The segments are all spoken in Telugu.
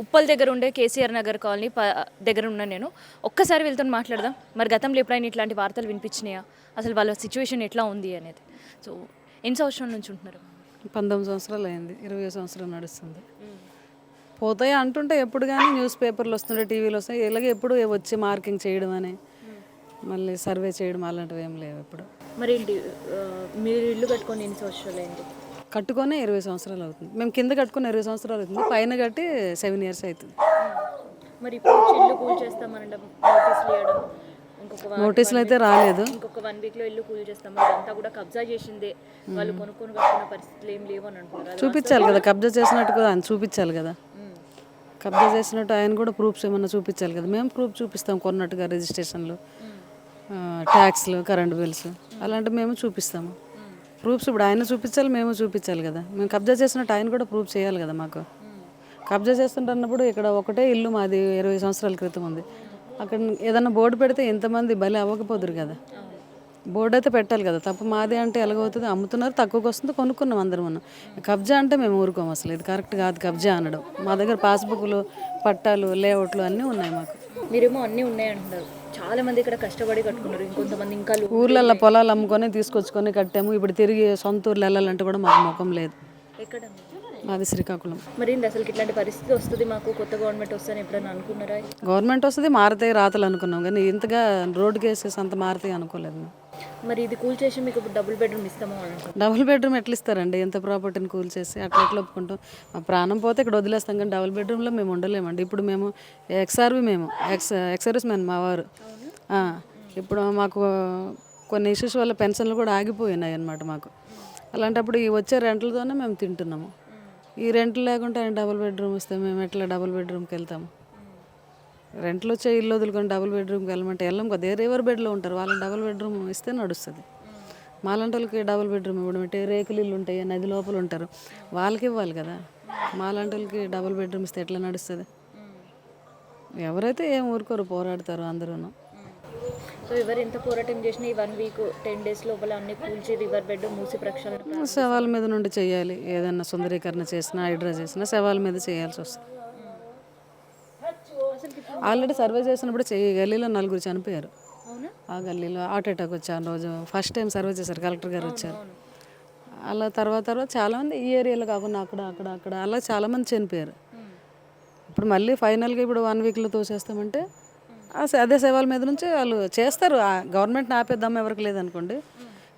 ఉప్పల్ దగ్గర ఉండే కేసీఆర్ నగర్ కాలనీ దగ్గర ఉన్నాను నేను. ఒక్కసారి వీళ్ళతో మాట్లాడదాం. మరి గతంలో ఎప్పుడైనా ఇట్లాంటి వార్తలు వినిపించినాయా, అసలు వాళ్ళ సిచ్యువేషన్ ఎట్లా ఉంది అనేది. సో ఎన్ని సంవత్సరాల నుంచి ఉంటున్నారు? 19 సంవత్సరాలు అయింది, 20 సంవత్సరాలు నడుస్తుంది. పోతాయి అంటుంటే ఎప్పుడు కానీ న్యూస్ పేపర్లు వస్తుండే, టీవీలు వస్తాయి, ఇలాగే ఎప్పుడు వచ్చి మార్కింగ్ చేయడం అని మళ్ళీ సర్వే చేయడం అలాంటివి ఏం లేవు ఇప్పుడు. మరి మీరు ఇల్లు కట్టుకొని ఎన్ని సంవత్సరాలు అయింది? కట్టుకొని 20 సంవత్సరాలు అవుతుంది. మేము కింద కట్టుకొని 20 సంవత్సరాలు అవుతుంది, పైన కట్టి 7 years అవుతుంది. మరి ఇప్పుడు ఇల్లు కూల్ చేస్తామనడం, నోటీసులు ఇవ్వడం, నోటీసులు అయితే రాలేదు. ఇంకొక 1 weekలో ఇల్లు కూల్ చేస్తాం, అదంతా కూడా కబ్జా చేసిందే, వాళ్ళు కొనుక్కొని కట్టుకున్న పరిస్థితులు ఏం లేవు అని అంటున్నారు. చూపించాలి కదా, కబ్జా చేసినట్టు కూడా ఆయన చూపించాలి కదా. కబ్జా చేసినట్టు ఆయన కూడా ప్రూఫ్స్ ఏమన్నా చూపించాలి కదా. మేము ప్రూఫ్ చూపిస్తాం, కొన్నట్టుగా రిజిస్ట్రేషన్లు, ట్యాక్స్లు, కరెంట్ బిల్స్ అలాంటివి మేము చూపిస్తాము. ప్రూఫ్స్ ఇప్పుడు ఆయన చూపించాలి, మేము చూపించాలి కదా. మేము కబ్జా చేసినట్టు ఆయన కూడా ప్రూఫ్ చేయాలి కదా. మాకు కబ్జా చేస్తుంటున్నప్పుడు ఇక్కడ ఒకటే ఇల్లు మాది 20 సంవత్సరాల క్రితం ఉంది. అక్కడ ఏదన్నా బోర్డు పెడితే ఎంతమంది బలి అవ్వకపోదురు కదా. బోర్డు అయితే పెట్టాలి కదా. తప్పు మాది అంటే ఎలాగవుతుంది? అమ్ముతున్నారు, తక్కువకి వస్తుంది, కొనుక్కున్నాం అందరం. మనం కబ్జా అంటే మేము ఊరుకోము. అసలు ఇది కరెక్ట్ కాదు కబ్జా అనడం. మా దగ్గర పాస్బుక్లు, పట్టాలు, లేఅవుట్లు అన్నీ ఉన్నాయి మాకు. మీరేమో అన్నీ ఉన్నాయంటున్నారు. చాలా మంది ఇక్కడ కష్టపడి కట్టుకున్నారు, ఇంకొంతమంది ఇంకా ఊర్లలో పొలాలు అమ్ముకొని తీసుకొచ్చుకొని కట్టాము. ఇప్పుడు తిరిగి సొంత ఊర్లు వెళ్ళాలంటే కూడా మాకు ముఖం లేదు. ఎక్కడ మాది శ్రీకాకుళం. మరి అసలు ఇట్లాంటి పరిస్థితి వస్తుంది, మాకు కొత్త గవర్నమెంట్ వస్తుందని ఎప్పుడైనా అనుకున్నారా? గవర్నమెంట్ వస్తుంది, మారుతాయి రాతలు అనుకున్నాం, కానీ ఇంతగా రోడ్డు కేసెస్ అంత మారుతాయి అనుకోలేదు. మరి ఇది కూల్ చేసి మీకు డబుల్ బెడ్రూమ్ ఇస్తామో? డబుల్ బెడ్రూమ్ ఎట్లా ఇస్తారండి? ఎంత ప్రాపర్టీని కూల్ చేసి అట్లా ఎట్లా ఒప్పుకుంటాం? మా ప్రాణం పోతే ఇక్కడ వదిలేస్తాం, కానీ డబుల్ బెడ్రూమ్లో మేము ఉండలేమండి. ఇప్పుడు మేము ఎక్స్ఆర్వి, మేము ఎక్సర్వీస్ మ్యాన్ మా వారు. ఇప్పుడు మాకు కొన్ని ఇష్యూస్ వల్ల పెన్షన్లు కూడా ఆగిపోయినాయి అన్నమాట మాకు. అలాంటప్పుడు ఈ వచ్చే రెంట్లతోనే మేము తింటున్నాము. ఈ రెంట్లు లేకుంటే ఆయన డబుల్ బెడ్రూమ్ ఇస్తే మేము ఎట్లా డబుల్ బెడ్రూమ్కి వెళ్తాము? రెంట్లు వచ్చే ఇల్లు వదులుకొని డబుల్ బెడ్రూమ్కి వెళ్ళమంటే వెళ్ళం కదా. ఎవరి బెడ్లో ఉంటారు, వాళ్ళని డబుల్ బెడ్రూమ్ ఇస్తే నడుస్తుంది. మాలాంటి వాళ్ళకి డబుల్ బెడ్రూమ్ ఇవ్వడం అంటే, రేకులు ఇల్లు ఉంటాయి, నది లోపల ఉంటారు, వాళ్ళకి ఇవ్వాలి కదా. మాలాంటి వాళ్ళకి డబుల్ బెడ్రూమ్ ఇస్తే ఎట్లా నడుస్తుంది? ఎవరైతే ఏం ఊరుకోరు, పోరాడతారు అందరూ. సో ఎవరు ఎంత పోరాటం చేసినా ఈ 1 week 10 days లోపల అన్ని కూల్చి రివర్ బెడ్ మూసి ప్రక్షాళన శవాల మీద నుండి చేయాలి. ఏదన్నా సుందరీకరణ చేసినా, హైడ్రా చేసినా శవాల మీద చేయాల్సి వస్తుంది. ఆల్రెడీ సర్వే చేసినప్పుడు గల్లీలో 4 చనిపోయారు. ఆ గల్లీలో హార్ట్ అటాక్ వచ్చారు రోజు. ఫస్ట్ టైం సర్వే చేశారు, కలెక్టర్ గారు వచ్చారు. అలా తర్వాత చాలామంది ఈ ఏరియాలో కాకుండా అక్కడ అక్కడ అక్కడ అలా చాలామంది చనిపోయారు. ఇప్పుడు మళ్ళీ ఫైనల్గా ఇప్పుడు 1 weekలో తోసేస్తామంటే అదే శవాల మీద నుంచి వాళ్ళు చేస్తారు. గవర్నమెంట్ని ఆపేద్దాం ఎవరికి లేదనుకోండి,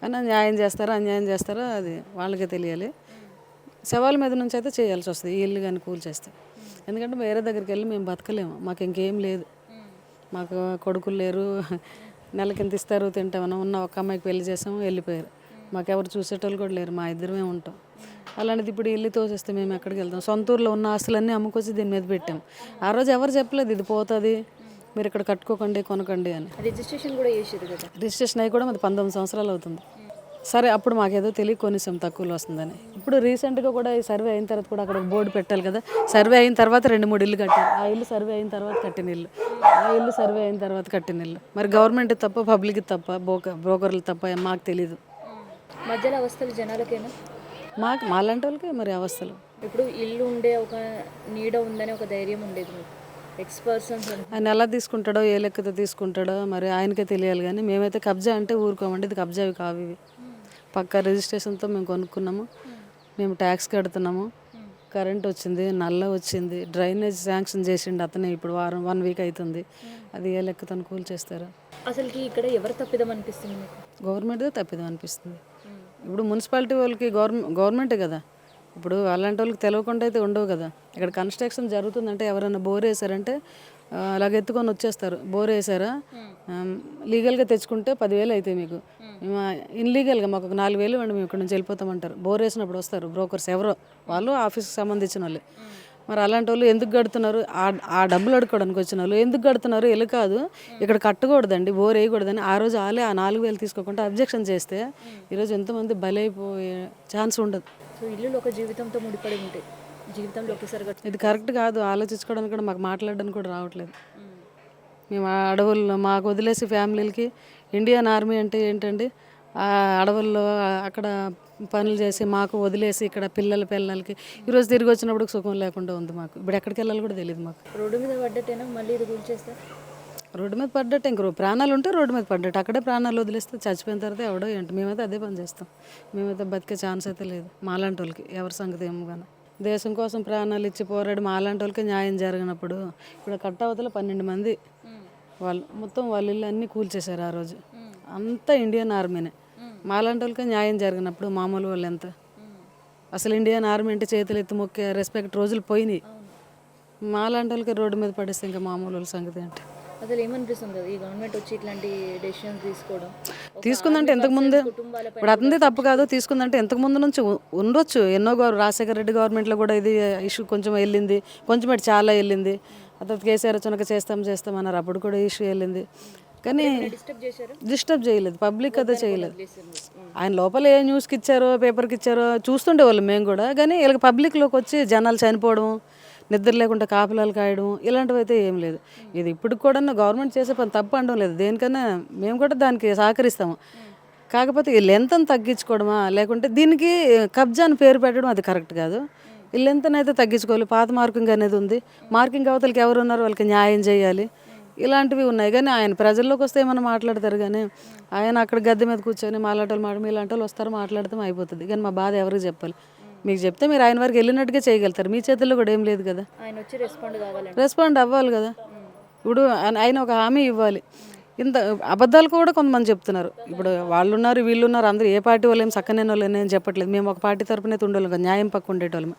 కానీ న్యాయం చేస్తారా అన్యాయం చేస్తారా అది వాళ్ళకే తెలియాలి. శవాల మీద నుంచి అయితే చేయాల్సి వస్తుంది ఈ ఇల్లు కానీ కూల్ చేస్తే. ఎందుకంటే వేరే దగ్గరికి వెళ్ళి మేము బతకలేము, మాకు ఇంకేం లేదు. మాకు కొడుకులు లేరు, నెలకింత ఇస్తారు తింటామని ఉన్న ఒక అమ్మాయికి పెళ్లి చేసాము, వెళ్ళిపోయారు. మాకెవరు చూసేటోళ్ళు కూడా లేరు, మా ఇద్దరమే ఉంటాం. అలాంటిది ఇప్పుడు ఇల్లు తోసేస్తే మేము ఎక్కడికి వెళ్తాం? సొంత ఊర్లో ఉన్న ఆస్తులన్నీ అమ్ముకొచ్చి దీని మీద పెట్టాము. ఆ రోజు ఎవరు చెప్పలేదు ఇది పోతుంది, మీరు ఇక్కడ కట్టుకోకండి, కొనకండి అని. రిజిస్ట్రేషన్ కూడా చేసేది కదా. రిజిస్ట్రేషన్ అయ్యి కూడా మాది 19 సంవత్సరాలు అవుతుంది. సరే అప్పుడు మాకేదో తెలియ కొనిసాం తక్కువలో వస్తుందని. ఇప్పుడు రీసెంట్గా కూడా ఈ సర్వే అయిన తర్వాత కూడా అక్కడ బోర్డు పెట్టాలి కదా. సర్వే అయిన తర్వాత 2-3 ఇల్లు కట్టారు. ఆ ఇల్లు సర్వే అయిన తర్వాత కట్టిన ఇల్లు, ఆ ఇల్లు సర్వే అయిన తర్వాత కట్టిన ఇల్లు. మరి గవర్నమెంట్ తప్ప, పబ్లిక్ తప్ప, బ్రోకర్లు తప్ప మాకు తెలీదు. మధ్యలో అవస్థలు జనాలకేనా? మాలాంటి వాళ్ళకి మరి అవస్థలు. ఇప్పుడు ఇల్లు ఉండే ఒక నీడ ఉందని ఒక ధైర్యం ఉండేది మీకు. ఆయన ఎలా తీసుకుంటాడో, ఏ లెక్కతో తీసుకుంటాడో మరి ఆయనకే తెలియాలి. కానీ మేమైతే కబ్జా అంటే ఊరుకోమండి. ఇది కబ్జావి కావు, ఇవి పక్కా రిజిస్ట్రేషన్తో మేము కొనుక్కున్నాము. మేము ట్యాక్స్ కడుతున్నాము, కరెంట్ వచ్చింది, నల్ల వచ్చింది, డ్రైనేజ్ శాంక్షన్ చేసిండు అతనే. ఇప్పుడు 1 week అవుతుంది. అది ఏ లెక్కతో కూల్ చేస్తారు? అసలుకి ఇక్కడ ఎవరు తప్పిదం అనిపిస్తుంది మీకు? గవర్నమెంట్దే తప్పిదం అనిపిస్తుంది. ఇప్పుడు మున్సిపాలిటీ వాళ్ళకి గవర్నమెంటే కదా. ఇప్పుడు అలాంటి వాళ్ళకి తెలియకుండా అయితే ఉండవు కదా. ఇక్కడ కన్స్ట్రక్షన్ జరుగుతుందంటే ఎవరైనా బోర్ వేసారంటే అలాగ ఎత్తుకొని వచ్చేస్తారు. బోర్ వేసారా, లీగల్గా తెచ్చుకుంటే 10,000 అవుతాయి మీకు, ఇన్లీగల్గా మాకు ఒక 4,000 ఇవ్వండి, మేము ఇక్కడ నుంచి వెళ్ళిపోతామంటారు. బోర్ వేసినప్పుడు వస్తారు బ్రోకర్స్, ఎవరో వాళ్ళు ఆఫీస్కి సంబంధించిన వాళ్ళు. మరి అలాంటి వాళ్ళు ఎందుకు కడుతున్నారు? ఆ డబ్బులు అడుక్కోవడానికి వచ్చిన వాళ్ళు ఎందుకు కడుతున్నారు? ఇలా కాదు, ఇక్కడ కట్టకూడదండి, బోర్ వేయకూడదని ఆ రోజు ఆ 4,000 తీసుకోకుండా అబ్జెక్షన్ చేస్తే ఈరోజు ఎంతమంది బలైపోయే ఛాన్స్ ఉండదు. సో ఇల్లులు ఒక జీవితంతో ముడిపడి ఉంటాయి, జీవితంలో ఒకేసారిగా. ఇది కరెక్ట్ కాదు. ఆలోచించుకోవడానికి కూడా మాకు మాట్లాడడానికి కూడా రావట్లేదు. మేము ఆ అడవుల్లో మాకు వదిలేసి ఫ్యామిలీలకి ఇండియన్ ఆర్మీ అంటే ఏంటండి, ఆ అడవుల్లో అక్కడ పనులు చేసి మాకు వదిలేసి ఇక్కడ పిల్లలకి ఈరోజు తిరిగి వచ్చినప్పుడు సుఖం లేకుండా ఉంది మాకు. ఇప్పుడు ఎక్కడికి వెళ్ళాలి కూడా తెలియదు మాకు. రోడ్డు మీద పడ్డట్టేనా మళ్ళీ ఇది కూల్చేస్తే? రోడ్డు మీద పడ్డట్టు ఇంక ప్రాణాలు ఉంటే రోడ్డు మీద పడ్డట్టు, అక్కడే ప్రాణాలు వదిలేస్తే చచ్చిపోయిన తర్వాత ఎవడో ఏంటి. మేమైతే అదే పని చేస్తాం. మేమైతే బతికే ఛాన్స్ అయితే లేదు మాలాంటి వాళ్ళకి. ఎవరి సంగతి ఏమో కానీ దేశం కోసం ప్రాణాలు ఇచ్చి పోరాడి మాలాంటి వాళ్ళకి న్యాయం జరిగినప్పుడు ఇప్పుడు కట్టవతల 12 మంది వాళ్ళు మొత్తం వాళ్ళ ఇల్లు అన్నీ కూల్చేశారు ఆ రోజు. అంతా ఇండియన్ ఆర్మీనే. మాలాంటి వాళ్ళకి న్యాయం జరిగినప్పుడు మామూలు వాళ్ళు ఎంత. అసలు ఇండియన్ ఆర్మీ అంటే చేతులు ఎత్తి మొక్కే రెస్పెక్ట్ రోజులు పోయినాయి. మాలాంటి వాళ్ళకి రోడ్డు మీద పడేస్తే ఇంకా మామూలు వాళ్ళ సంగతి ఏంటి. అసలు ఏమనిపిస్తుంది కదా ఈ గవర్నమెంట్ వచ్చి ఇట్లాంటి డెసిషన్స్ తీసుకుందంటే ఇంతకుముందు ఇప్పుడు అతనిది తప్పు కాదు. తీసుకుందంటే ఇంతకుముందు నుంచి ఉండొచ్చు. ఎన్నో రాజశేఖర రెడ్డి గవర్నమెంట్లో కూడా ఇది ఇష్యూ కొంచెం వెళ్ళింది, కొంచెం ఇటు చాలా వెళ్ళింది. అతను కేసీఆర్ వచ్చాక చేస్తాం అన్నారు, అప్పుడు కూడా ఇష్యూ వెళ్ళింది. కానీ డిస్టర్బ్ చేయలేదు, పబ్లిక్ అదే చేయలేదు. ఆయన లోపల ఏ న్యూస్కి ఇచ్చారో పేపర్కి ఇచ్చారో చూస్తుండేవాళ్ళు మేము కూడా. కానీ వీళ్ళకి పబ్లిక్లోకి వచ్చి జనాలు చనిపోవడం, నిద్ర లేకుండా కాపలాలు కాయడం ఇలాంటివి అయితే ఏం లేదు. ఇది ఇప్పటికి కూడా గవర్నమెంట్ చేసే పని తప్పు అనడం లేదు. దేనికన్నా మేము కూడా దానికి సహకరిస్తాము. కాకపోతే ఈ లెంత్ని తగ్గించుకోవడమా, లేకుంటే దీనికి కబ్జా అని పేరు పెట్టడం అది కరెక్ట్ కాదు. ఈ లెంత్ని అయితే తగ్గించుకోవాలి. పాత మార్కింగ్ అనేది ఉంది. మార్కింగ్ అవతలకి ఎవరు ఉన్నారో వాళ్ళకి న్యాయం చేయాలి. ఇలాంటివి ఉన్నాయి. కానీ ఆయన ప్రజల్లోకి వస్తే ఏమైనా మాట్లాడతారు. కానీ ఆయన అక్కడ గద్దె మీద కూర్చొని మాలాటోళ్ళు మీలాంటి వాళ్ళు వస్తారు, మాట్లాడతాం అయిపోతుంది. కానీ మా బాధ ఎవరికి చెప్పాలి? మీకు చెప్తే మీరు ఆయన వరకు వెళ్ళినట్టుగా చేయగలుగుతారు. మీ చేతుల్లో కూడా ఏం లేదు కదా. ఆయన వచ్చి రెస్పాండ్ అవ్వాలి కదా. ఇప్పుడు ఆయన ఒక హామీ ఇవ్వాలి. ఇంత అబద్ధాలు కూడా కొంతమంది చెప్తున్నారు. ఇప్పుడు వాళ్ళు ఉన్నారు, వీళ్ళు ఉన్నారు, అందరూ ఏ పార్టీ వాళ్ళు ఏం చక్కనే వాళ్ళు నేను చెప్పట్లేదు. మేము ఒక పార్టీ తరపునే ఉండేవాళ్ళం కదా, న్యాయం పక్క ఉండేటోళ్ళం.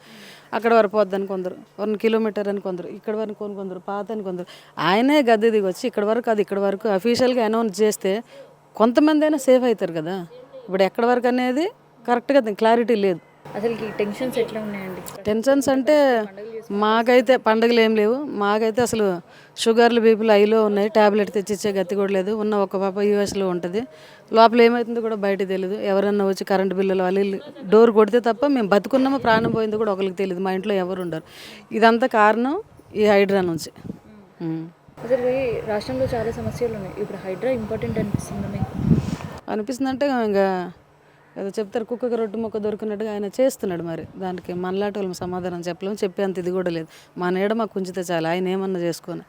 అక్కడ వరకు పోద్దని కొందరు, 1 కిలోమీటర్ అని కొందరు, ఇక్కడ వరకు కొందరు, పాత అని కొందరు. ఆయనే గద్దె దిగి వచ్చి ఇక్కడ వరకు అది ఇక్కడ వరకు అఫీషియల్గా అనౌన్స్ చేస్తే కొంతమంది అయినా సేఫ్ అవుతారు కదా. ఇప్పుడు ఎక్కడ వరకు అనేది కరెక్ట్గా క్లారిటీ లేదు. అసలు టెన్షన్స్ ఎట్లా ఉన్నాయండి? టెన్షన్స్ అంటే మాకైతే పండుగలు ఏం లేవు. మాకైతే అసలు షుగర్లు బీపీలు ఐలో ఉన్నాయి. ట్యాబ్లెట్ తెచ్చిచ్చే గతి కూడా లేదు. ఉన్న ఒక పాప యూఎస్లో ఉంటుంది. లోపల ఏమవుతుందో కూడా బయట తెలియదు. ఎవరన్నా వచ్చి కరెంటు బిల్లులు వాళ్ళు డోర్ కొడితే తప్ప మేము బతుకున్నామో ప్రాణం పోయిందో కూడా ఒకరికి తెలియదు. మా ఇంట్లో ఎవరు ఉండరు. ఇదంతా కారణం ఈ హైడ్రా నుంచి. అసలు ఈ రాష్ట్రంలో చాలా సమస్యలు ఉన్నాయి. ఇప్పుడు హైడ్రా ఇంపార్టెంట్ అనిపిస్తుంది మీకు? అనిపిస్తుందంటే ఇంకా ఏదో చెప్తారు, కుక్కకి రొట్టు మొక్క దొరికినట్టుగా ఆయన చేస్తున్నాడు. మరి దానికి మనలాంటి వాళ్ళం సమాధానం చెప్పలేము. చెప్పేంత ఇది కూడా లేదు. మా నీడ మాకు ఉంచితే చాలు, ఆయన ఏమన్నా చేసుకొని.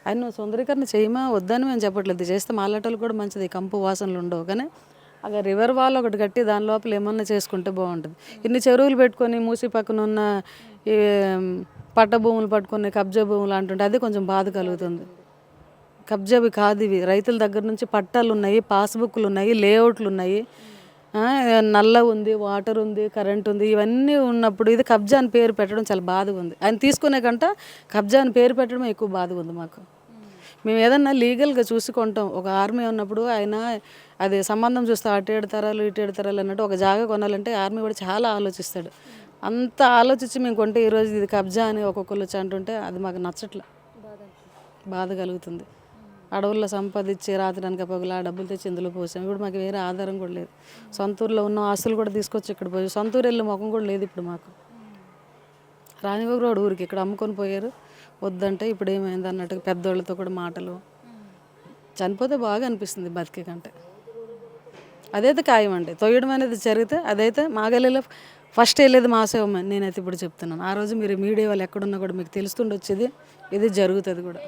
ఆయన నువ్వు సుందరీకరణ చేయమా వద్దని మేము చెప్పట్లేదు. చేస్తే మాలాంటి వాళ్ళు కూడా మంచిది, కంపు వాసనలు ఉండవు. కానీ అక్కడ రివర్ వాల్ ఒకటి కట్టి దాని లోపల ఏమన్నా చేసుకుంటే బాగుంటుంది. ఇన్ని చెరువులు పెట్టుకొని మూసి పక్కన ఉన్న ఈ పట్ట భూములు పట్టుకొని కబ్జా భూములు అంటుంటే అది కొంచెం బాధ కలుగుతుంది. కబ్జావి కాదు ఇవి. రైతుల దగ్గర నుంచి పట్టాలు ఉన్నాయి, పాస్బుక్లు ఉన్నాయి, లేఅవుట్లు ఉన్నాయి, నల్ల ఉంది, వాటర్ ఉంది, కరెంట్ ఉంది. ఇవన్నీ ఉన్నప్పుడు ఇది కబ్జా అని పేరు పెట్టడం చాలా బాధగా ఉంది. ఆయన తీసుకునే కంట కబ్జా అని పేరు పెట్టడం ఎక్కువ బాధగా ఉంది మాకు. మేము ఏదన్నా లీగల్గా చూసుకుంటాం. ఒక ఆర్మీ ఉన్నప్పుడు ఆయన అది సంబంధం చూస్తే అటు 7 తరాలు ఇటు 7 తరాలు అన్నట్టు ఒక జాగా కొనాలంటే ఆర్మీ కూడా చాలా ఆలోచిస్తాడు. అంత ఆలోచించి మేము కొంటే ఈరోజు ఇది కబ్జా అని ఒక్కొక్కరు వచ్చి అంటుంటే అది మాకు నచ్చట్లా, బాధ కలుగుతుంది. అడవుల్లో సంపాదించి రాత్రి అనక పగులు ఆ డబ్బులు తెచ్చి ఇందులో పోసాం. ఇప్పుడు మాకు వేరే ఆధారం కూడా లేదు. సొంతూరులో ఉన్న ఆస్తులు కూడా తీసుకొచ్చి ఇక్కడ పోయి సొంతూరు వెళ్ళే ముఖం కూడా లేదు ఇప్పుడు మాకు. రానివ్వరు ఊరికి ఇక్కడ అమ్ముకొని పోయారు. వద్దంటే ఇప్పుడు ఏమైంది అన్నట్టుగా పెద్దోళ్ళతో కూడా మాటలు. చనిపోతే బాగా అనిపిస్తుంది బతికే కంటే. అదైతే ఖాయం అంటే తొయ్యడం అనేది జరిగితే అదైతే మా గల్లీలో ఫస్ట్ వెళ్ళేది మా సేవమని నేనైతే ఇప్పుడు చెప్తున్నాను. ఆ రోజు మీరు మీడియా వాళ్ళు ఎక్కడున్నా కూడా మీకు తెలుస్తుండొచ్చేది, ఇది జరుగుతుంది కూడా.